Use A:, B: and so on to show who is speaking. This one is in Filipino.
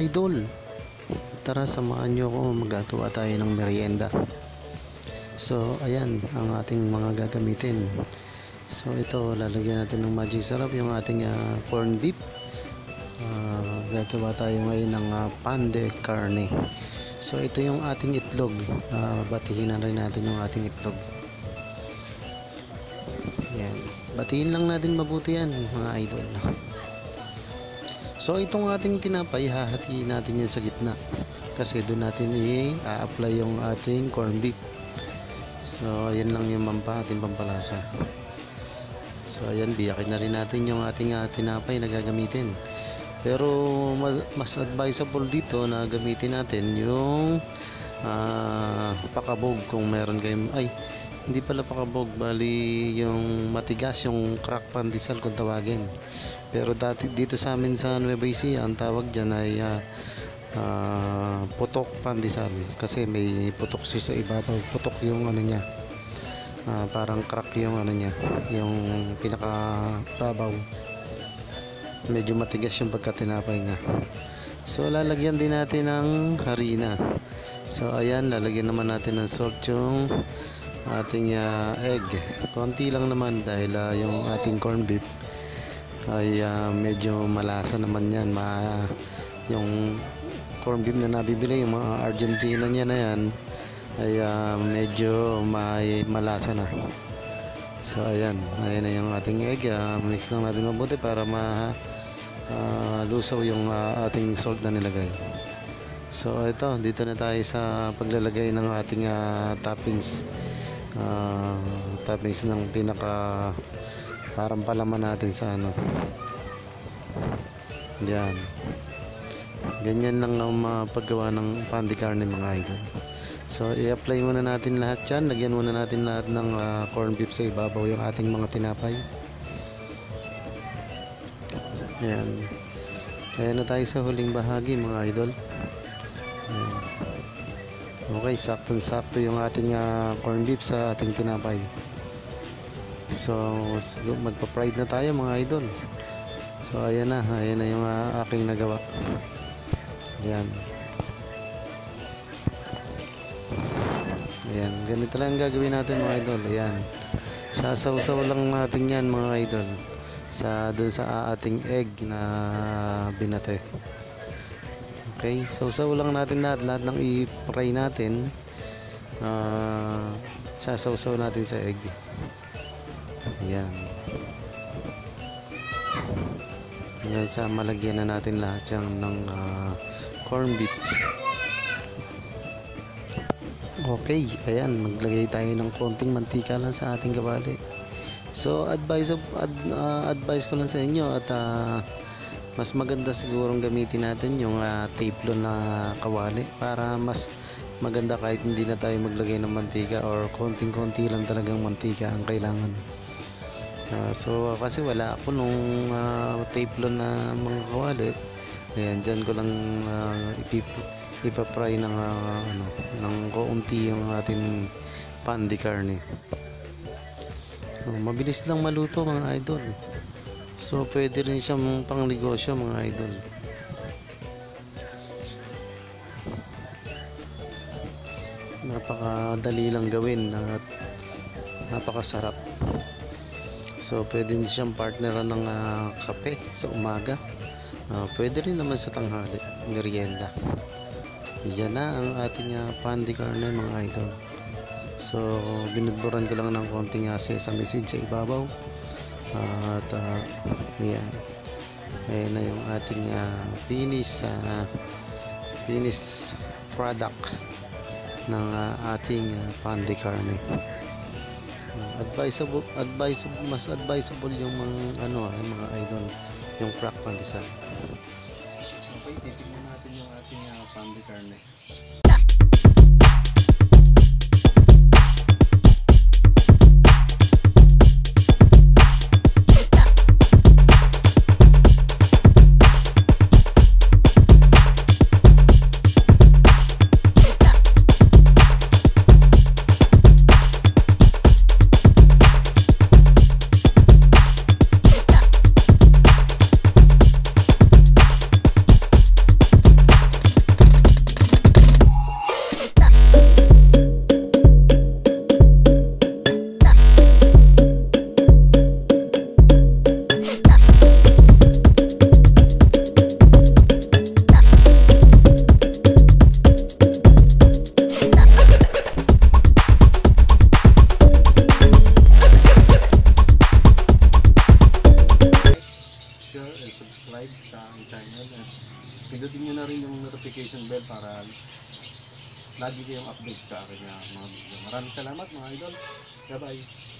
A: idol. Tara, samahan nyo ako, magagawa tayo ng merienda. So ayan ang ating mga gagamitin. So ito, lalagyan natin ng magic sarap yung ating corn beef. Gagawa tayo ngayon ng pan de carne. So ito yung ating itlog. Batihin na rin natin yung ating itlog. Ayan. Batiin lang natin mabuti yan mga idol. So itong ating tinapay, hahatiin natin yan sa gitna. Kasi doon natin i-apply yung ating corn beef. So ayan lang yung ating pampalasa. So ayan, biyakin na rin natin yung ating tinapay na gagamitin. Pero mas advisable dito na gamitin natin yung pakabog kung meron kayong, hindi pala pakabog, bali yung matigas, yung crack pandesal kung tawagin. Pero dito sa amin sa Nueva Ecija, ang tawag dyan ay putok pandesal, kasi may putok siya sa ibabaw. Putok yung ano niya, parang crack yung ano niya, yung pinakababaw. Medyo matigas yung pagkatinapay nga. So lalagyan din natin ng harina. So ayan, lalagyan naman natin ng salt yung ating egg. Konti lang naman dahil yung ating corn beef ay medyo malasa naman yan. Yung corn beef na nabibili, yung mga Argentina niya na yan, ay medyo malasa na. So ayan na yung ating egg. Mix lang natin mabuti para lusaw yung ating salt na nilagay. So ito, dito na tayo sa paglalagay ng ating toppings. Toppings ng pinaka parang palaman natin sa ano. Yan. Ganyan lang ang paggawa ng pan de carne mga idol. So i-apply muna natin lahat yan. Lagyan muna natin lahat ng corn beef sa ibabaw yung ating mga tinapay. Ayan. Ayan na tayo sa huling bahagi mga idol. Ayan. Okay, sakto-sakto yung ating corn beef sa ating tinapay. So magpa-fried na tayo mga idol. So ayan na yung aking nagawa. Ayan. Ayan, ganito lang gagawin natin mga idol. Ayan. Sasaw-saw lang natin yan mga idol. Doon sa ating egg na binate. Okay, saw-saw lang natin lahat ng i-fry natin. Sasaw-saw natin sa egg. Ayan. Hanggang sa malagyan na natin lahat yan ng corn beef. Okay, ayan, maglagay tayo ng konting mantika lang sa ating kawali. So advice ko lang sa inyo at mas maganda sigurong gamitin natin yung teflon na kawali para mas maganda kahit hindi na tayo maglagay ng mantika, or konting-konti lang talagang mantika ang kailangan. So kasi wala ako nung teflon na mga kawali. Ayan, dyan ko lang ipapry ng kaunti yung ating pan de carne. Mabilis lang maluto mga idol. So pwede rin siyang pang negosyo mga idol. Napakadali lang gawin at napakasarap. So pwede din siyang partneran ng kape sa umaga. Pwede rin naman sa tanghali, merienda. Yan na ang ating pan de carne mga idol. So binudburan ko lang ng konting sesame seeds sa ibabaw. At ayan na yung ating finished product ng ating pan de carne. Mas advisable yung mga idol, yung crack pandesal. Okay, titignan natin yung ating pan de carne.
B: pindutin nyo na rin yung notification bell para lagi kayong update sa aking mga video. Maraming salamat mga idol. Bye bye.